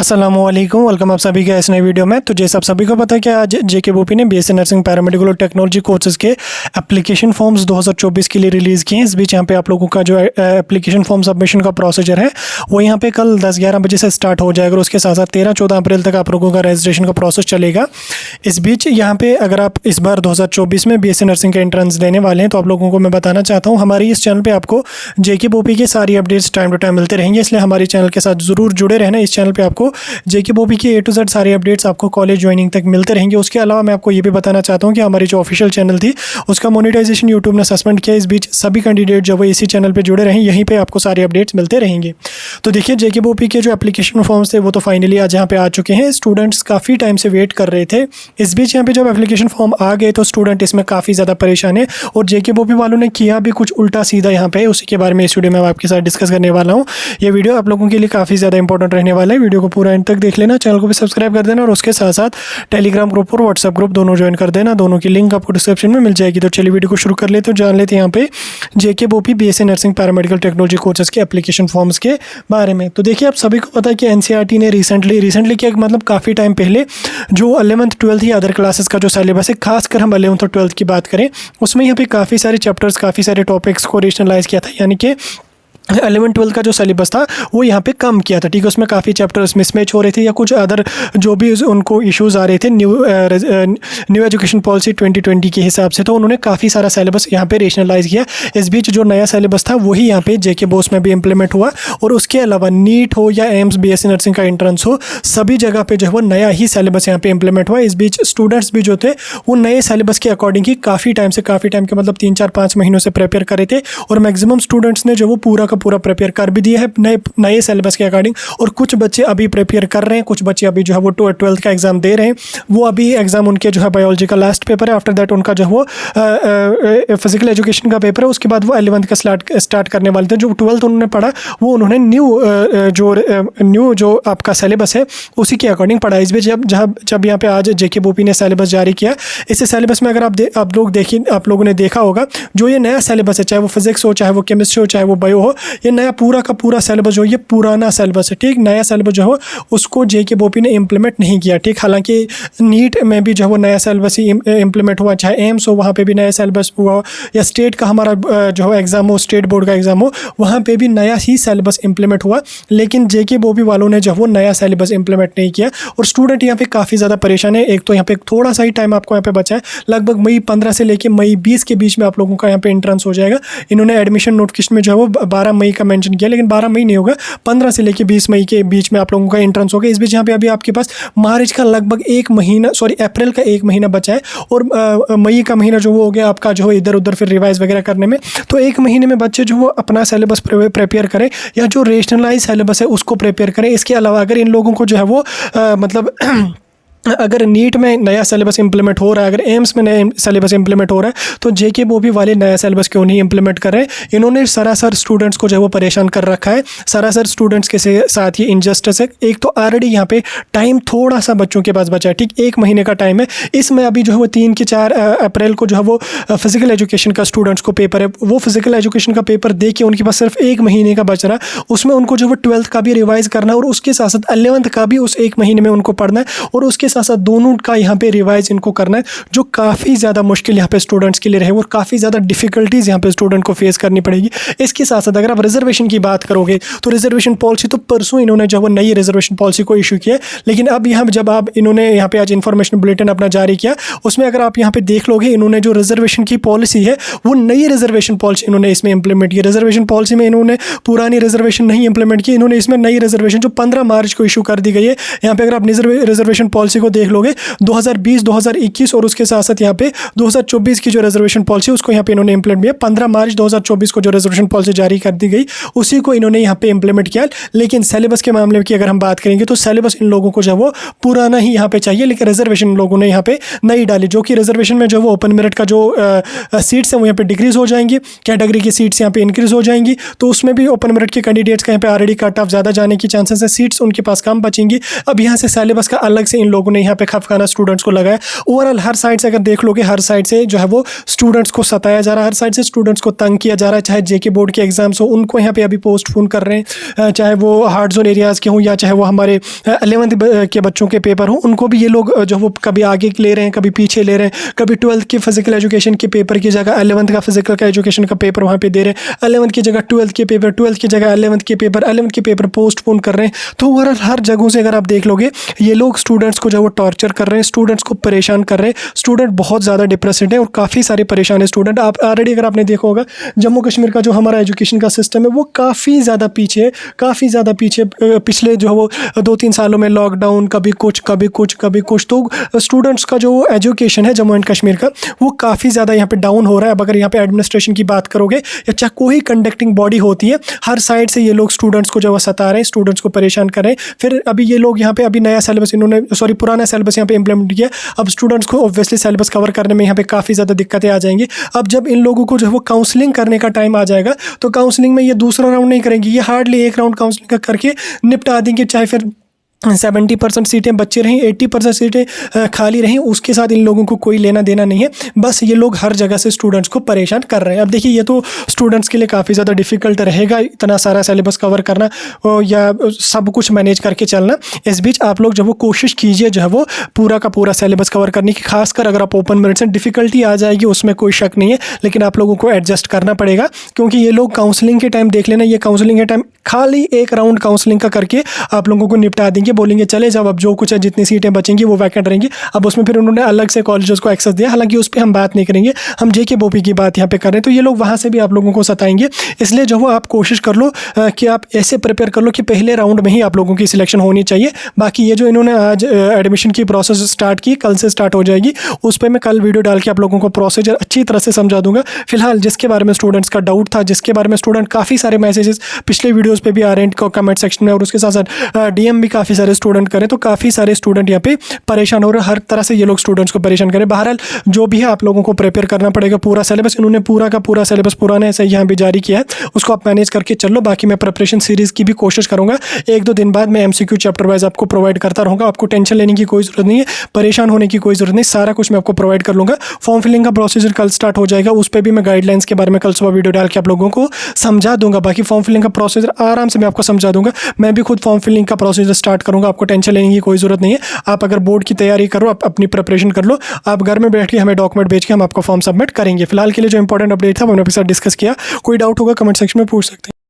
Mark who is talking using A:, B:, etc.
A: अस्सलामुअलैकुम, वेलकम आप सभी का इस नए वीडियो में। तो जैसे आप सभी को पता है कि आज जेके बोपी ने बीएससी नर्सिंग पैरामेडिकल और टेक्नोलॉजी कोर्सेज के एप्लीकेशन फॉर्म्स 2024 के लिए रिलीज़ किए हैं। इस बीच यहाँ पे आप लोगों का जो एप्लीकेशन फॉर्म सबमिशन का प्रोसीजर है वो यहाँ पे कल 10-11 बजे से स्टार्ट हो जाएगा और उसके साथ साथ 13-14 अप्रैल तक आप लोगों का रजिस्ट्रेशन का प्रोसेस चलेगा। इस बीच यहाँ पे अगर आप इस बार 2024 में बीएससी नर्सिंग के एंट्रेंस देने वाले हैं तो आप लोगों को मैं बताना चाहता हूँ, हमारी इस चैनल पर आपको जेके बोपी की सारी अपडेट्स टाइम टू टाइम मिलते रहेंगे, इसलिए हमारे चैनल के साथ ज़रूर जुड़े रहना। इस चैनल पर आपको जेके बोपी की A to Z सारी अपडेट्स आपको कॉलेज ज्वाइनिंग तक मिलते रहेंगे। उसके अलावा मैं आपको ये भी बताना चाहता हूँ कि हमारी जो ऑफिशियल चैनल थी उसका मोनेटाइजेशन यूट्यूब ने सस्पेंड किया। इस बीच सभी कैंडिडेट जो वो इसी चैनल पे जुड़े रहें, यहीं पे आपको सारी अपडेट्स मिलते रहेंगे। तो देखिए, जेके बोपी के जो एप्लीकेशन फॉर्म्स थे वो तो फाइनली आज यहाँ पे आ चुके हैं। स्टूडेंट्स काफ़ी टाइम से वेट कर रहे थे। इस बीच यहाँ पे जब एप्लीकेशन फॉर्म आ गए तो स्टूडेंट इसमें काफ़ी ज़्यादा परेशान है और जेके बोपी वालों ने किया भी कुछ उल्टा सीधा यहाँ पे, उसी के बारे में इस वीडियो में आपके साथ डिस्कस करने वाला हूँ। ये वीडियो आप लोगों के लिए काफ़ी ज़्यादा इंपॉर्टेंट रहने वाला है। वीडियो को पूरा एंड तक देख लेना, चैनल को भी सब्सक्राइब कर देना और उसके साथ साथ टेलीग्राम ग्रुप और व्हाट्सएप ग्रुप दोनों ज्वाइन कर देना। दोनों की लिंक आपको डिस्क्रिप्शन में मिल जाएगी। तो चलिए वीडियो को शुरू कर लेते हैं, जान लेते हैं यहाँ पे JK BOPEE BSc nursing paramedical technology courses के एप्लीकेशन फॉर्म्स के बारे में। तो देखिए, आप सभी को पता है कि एनसीईआरटी ने रिसेंटली क्या मतलब काफ़ी टाइम पहले जो 11th 12th या अदर क्लासेस का जो सिलेबस है, खासकर हम 11th और 12th की बात करें, उसमें यहाँ पे काफ़ी सारे चैप्टर्स, काफ़ी सारे टॉपिक्स को रेशनलाइज किया था। यानी कि 11-12 का जो सिलेबस था वो यहाँ पे कम किया था, ठीक है। उसमें काफ़ी चैप्टर्स मिसमैच हो रहे थे या कुछ अदर जो भी उनको इश्यूज़ आ रहे थे न्यू एजुकेशन पॉलिसी 2020 के हिसाब से, तो उन्होंने काफ़ी सारा सिलेबस यहाँ पे रेशनलाइज किया। इस बीच जो नया सिलेबस था वही यहाँ पे जेके बोस में भी इम्प्लीमेंट हुआ और उसके अलावा नीट हो या एम्स बीएससी नर्सिंग का एंट्रेंस हो, सभी जगह पर जो है वो नया ही सिलेबस यहाँ पे इम्प्लीमेंट हुआ। इस बीच स्टूडेंट्स भी जो थे वो नए सिलेबस के अकॉर्डिंग ही काफ़ी टाइम के मतलब 3-4-5 महीनों से प्रिपेयर करे थे और मैक्सिमम स्टूडेंट्स ने जो वो पूरा प्रिपेयर कर भी दिया है नए सिलेबस के अकॉर्डिंग। और कुछ बच्चे अभी प्रिपेयर कर रहे हैं, कुछ बच्चे अभी जो है वो 12th का एग्ज़ाम दे रहे हैं। वो अभी एग्ज़ाम उनके जो है बायोलॉजी का लास्ट पेपर है, आफ्टर दैट उनका जो है वो फिजिकल एजुकेशन का पेपर है। उसके बाद वो 11th का स्टार्ट करने वाले थे। जो 12th उन्होंने पढ़ा वो उन्होंने न्यू जो आपका सिलेबस है उसी के अकॉर्डिंग पढ़ा। इस बीच जब यहाँ पे आज जेके बोपी ने सिलेबस जारी किया, इस सिलेबस में अगर आप लोगों ने देखा होगा, जो ये नया सिलेबस है, चाहे वो फिजिक्स हो, चाहे वो केमिस्ट्री हो, चाहे वो बायो हो, ये नया पूरा का पूरा सिलेबस जो ये पुराना सिलेबस है, ठीक। नया सिलेबस जो है उसको जेके बोपी ने इम्प्लीमेंट नहीं किया, ठीक। हालांकि नीट में भी जो है वो नया सिलेबस ही इम्प्लीमेंट हुआ, चाहे एम्स हो वहाँ पे भी नया सिलेबस हुआ, या स्टेट का हमारा जो है एग्ज़ाम हो, स्टेट बोर्ड का एग्ज़ाम हो, वहाँ पे भी नया ही सिलेबस इम्प्लीमेंट हुआ। लेकिन जेके बोपी वालों ने जो वो नया सिलेबस इम्प्लीमेंट नहीं किया और स्टूडेंट यहाँ पे काफ़ी ज़्यादा परेशान है। एक तो यहाँ पे थोड़ा सा ही टाइम आपको यहाँ पे बचा है, लगभग मई 15 से लेकर मई 20 के बीच में आप लोगों का यहाँ पे एंट्रेंस हो जाएगा। इन्होंने एडमिशन नोटिफिकेशन में जो है वो 12 मई का मेंशन किया, लेकिन 12 मई नहीं होगा, 15 से लेकर 20 मई के बीच में आप लोगों का एंट्रेंस होगा। इस बीच यहाँ पे अभी आपके पास मार्च का लगभग अप्रैल का 1 महीना बचा है और मई का महीना जो वो हो गया आपका जो इधर उधर फिर रिवाइज वगैरह करने में। तो 1 महीने में बच्चे जो वो अपना सिलेबस प्रिपेयर करें या जो रेशनलाइज सिलेबस है उसको प्रिपेयर करें। इसके अलावा अगर इन लोगों को जो है वो मतलब अगर नीट में नया सिलेबस इंप्लीमेंट हो रहा है, अगर एम्स में नया सिलेबस इंप्लीमेंट हो रहा है, तो जेके बोपी वाले नया सिलेबस क्यों नहीं इंप्लीमेंट कर रहे हैं। इन्होंने सरासर स्टूडेंट्स को जो है वो परेशान कर रखा है। सरासर स्टूडेंट्स के साथ ये इनजस्टिस है। एक तो ऑलरेडी यहाँ पे टाइम थोड़ा सा बच्चों के पास बचा है, ठीक। 1 महीने का टाइम है। इसमें अभी जो है वो 3 की 4 अप्रैल को जो है वो फिजिकल एजुकेशन का स्टूडेंट्स को पेपर है। वो फिजिकल एजुकेशन का पेपर दे के उनके पास सिर्फ 1 महीने का बच रहा, उसमें उनको जो है 12th का भी रिवाइज करना है और उसके साथ साथ 11th का भी उस 1 महीने में उनको पढ़ना है और उसके साथ साथ दोनों का यहाँ पे रिवाइज इनको करना है, जो काफ़ी ज़्यादा मुश्किल यहाँ पे स्टूडेंट्स के लिए रहे और काफ़ी ज़्यादा डिफिकल्टीज़ यहाँ पे स्टूडेंट को फेस करनी पड़ेगी। इसके साथ साथ अगर आप रिजर्वेशन की बात करोगे तो रिजर्वेशन पॉलिसी तो परसों इन्होंने जो वो नई रिजर्वेशन पॉलिसी को इशू किया, लेकिन अब यहाँ जब आप इन्होंने यहाँ पे आज इन्फॉर्मेशन बुलेटिन अपना जारी किया, उसमें अगर आप यहाँ पे देख लोगे, इन्होंने जो रिजर्वेशन की पॉलिसी है वो नई रिजर्वेशन पॉलिसी इन्होंने इसमें इंप्लीमेंट की। रिजर्वेशन पॉलिसी में इन्होंने पुरानी रिजर्वेशन नहीं इंप्लीमेंट की, इन्होंने इसमें नई रिजर्वेशन जो 15 मार्च को इशू कर दी गई है। यहाँ पे अगर आप रिजर्वेशन पॉलिसी को देख लोगे 2020, 2021 और उसके साथ साथ यहाँ पे 2024 की जो रिजर्वेशन पॉलिसी उसको यहाँ पे इन्होंने इंप्लीमेंट किया। 15 मार्च 2024 को जो रिजर्वेशन पॉलिसी जारी कर दी गई उसी को इन्होंने यहाँ पे इंप्लीमेंट किया। लेकिन सिलेबस के मामले की अगर हम बात करेंगे तो सिलेबस इन लोगों को जो वो पुराना ही यहाँ पे चाहिए, लेकिन रिजर्वेशन इन लोगों ने यहाँ पे नई डाली, जो कि रिजर्वेशन में जो वो ओपन मेरिट का जो सीट्स हैं वो यहाँ पे डिक्रीज हो जाएंगी, कैटेगरी की सीट्स यहाँ पे इंक्रीज हो जाएंगी। तो उसमें भी ओपन मेरिट के कैंडिडेट्स का यहाँ पे ऑलरेडी कट ऑफ ज़्यादा जाने की चांसेस है, सीट्स उनके पास कम बचेंगी। अब यहाँ से सिलेबस का अलग से इन लोगों ने यहाँ पे खफखाना स्टूडेंट्स को लगाया। ओवरऑल हर साइड से अगर देख लोगे, हर साइड से जो है वो स्टूडेंट्स को सताया जा रहा है, हर साइड से स्टूडेंट्स को तंग किया जा रहा है। चाहे जेके बोर्ड के एग्जाम्स हो, उनको यहाँ पे अभी पोस्टपोन कर रहे हैं, चाहे वो हार्ड जोन एरियाज़ के हों या चाहे वो हमारे 11th के बच्चों के पेपर हों, उनको भी ये लोग जो वो कभी आगे ले रहे हैं, कभी पीछे ले रहे हैं। कभी 12th के फिजिकल एजुकेशन के पेपर की जगह 11th का फिजिकल का एजुकेशन का पेपर वहाँ पे दे रहे हैं, 11th की जगह 12th के पेपर, 12th की जगह 11th के पेपर, 11th के पेपर पोस्टपोन कर रहे हैं। तो ओवरऑल हर जगहों से अगर आप देख लोगे, ये लोग स्टूडेंट्स को जो वो टॉर्चर कर रहे हैं, स्टूडेंट्स को परेशान कर रहे हैं। स्टूडेंट बहुत ज़्यादा डिप्रेस्ड है और काफ़ी सारे परेशान है स्टूडेंट। आप ऑलरेडी अगर आपने देखा होगा, जम्मू कश्मीर का जो हमारा एजुकेशन का सिस्टम है वो काफ़ी ज़्यादा पीछे है, काफ़ी ज़्यादा पीछे। पिछले जो वो 2-3 सालों में लॉकडाउन, कभी कुछ कभी कुछ कभी कुछ, तो स्टूडेंट्स का जो एजुकेशन है जम्मू एंड कश्मीर का वो काफ़ी ज़्यादा यहाँ पे डाउन हो रहा है। अब अगर यहाँ पे एडमिनिस्ट्रेशन की बात करोगे या चाहे कोई कंडक्टिंग बॉडी होती है, हर साइड से ये लोग स्टूडेंट्स को जो वो सता रहे हैं, स्टूडेंट्स को परेशान कर रहे हैं। फिर अभी ये लोग यहाँ पे अभी नया सिलेबस इन्होंने पुराना सिलेबस यहाँ पे इंप्लीमेंट किया। अब स्टूडेंट्स को ऑब्वियसली सिलेबस कवर करने में यहाँ पे काफ़ी ज़्यादा दिक्कतें आ जाएंगी। अब जब इन लोगों को जो है वो काउंसलिंग करने का टाइम आ जाएगा, तो काउंसलिंग में ये दूसरा राउंड नहीं करेंगे, ये हार्डली एक राउंड काउंसलिंग करके निपटा देंगे। चाहे फिर 70% सीटें बच्चे रहें, 80% सीटें खाली रहें, उसके साथ इन लोगों को कोई लेना देना नहीं है। बस ये लोग हर जगह से स्टूडेंट्स को परेशान कर रहे हैं। अब देखिए, ये तो स्टूडेंट्स के लिए काफ़ी ज़्यादा डिफ़िकल्ट रहेगा इतना सारा सिलेबस कवर करना या सब कुछ मैनेज करके चलना। इस बीच आप लोग जो वो कोशिश कीजिए जो है वो पूरा का पूरा सिलेबस कवर करने की, खासकर अगर आप ओपन मेरिट से, डिफ़िकल्टी आ जाएगी उसमें कोई शक नहीं है, लेकिन आप लोगों को एडजस्ट करना पड़ेगा। क्योंकि ये लोग काउंसलिंग के टाइम देख लेना, ये काउंसलिंग के टाइम खाली एक राउंड काउंसलिंग का करके आप लोगों को निपटा देंगे, बोलेंगे चले जाओ, अब जो कुछ है जितनी सीटें बचेंगी वो वैकेंट रहेंगी। अब उसमें फिर उन्होंने अलग से कॉलेजेस को एक्सेस दिया, हालांकि उस पर हम बात नहीं करेंगे, हम जेके बोपी की बात यहाँ पे कर रहे हैं। तो ये लोग वहाँ से भी आप लोगों को सताएंगे, इसलिए जो वो आप कोशिश कर लो कि आप ऐसे प्रिपेयर कर लो कि पहले राउंड में ही आप लोगों की सिलेक्शन होनी चाहिए। बाकी ये जो इन्होंने आज एडमिशन की प्रोसेस स्टार्ट की, कल से स्टार्ट हो जाएगी, उस पर मैं कल वीडियो डाल के आप लोगों को प्रोसीजर अच्छी तरह से समझा दूंगा। फिलहाल जिसके बारे में स्टूडेंट्स का डाउट था, जिसके बारे में स्टूडेंट काफ़ी सारे मैसेजेस पिछले वीडियोज़ पर भी आ रहे हैं कमेंट सेक्शन में, और उसके साथ साथ डीएम भी काफ़ी सारे स्टूडेंट करें, तो काफ़ी सारे स्टूडेंट यहाँ पे परेशान हो रहे हैं। हर तरह से ये लोग स्टूडेंट्स को परेशान करें। बहरहाल जो भी है आप लोगों को प्रिपेयर करना पड़ेगा। पूरा सिलेबस इन्होंने पूरा का पूरा सिलेबस पुराने से यहाँ भी जारी किया है, उसको आप मैनेज करके चलो। बाकी मैं प्रिपरेशन सीरीज़ की भी कोशिश करूँगा, 1-2 दिन बाद मैं MCQ चैप्टर वाइज आपको प्रोवाइड करता रहूँगा। आपको टेंशन लेने की कोई ज़रूरत नहीं है, परेशान होने की कोई ज़रूरत नहीं, सारा कुछ मैं आपको प्रोवाइड कर लूँगा। फॉर्म फिलिंग का प्रोसीजर कल स्टार्ट हो जाएगा, उस पर भी मैं गाइडलाइंस के बारे में कल सुबह वीडियो डाल के आप लोगों को समझा दूंगा। बाकी फॉर्म फिलिंग का प्रोसीजर आराम से मैं आपको समझा दूंगा। मैं भी खुद फॉर्म फिलिंग का प्रोसीजर स्टार्ट करूँगा, आपको टेंशन लेने की कोई ज़रूरत नहीं है। आप अगर बोर्ड की तैयारी करो, आप अपनी प्रिपरेशन कर लो, आप घर में बैठ के हमें डॉक्यूमेंट भेज के हम आपको फॉर्म सबमिट करेंगे। फिलहाल के लिए जो इंपॉर्टेंट अपडेट था वो मैंने आपके साथ डिस्कस किया। कोई डाउट होगा कमेंट सेक्शन में पूछ सकते हैं।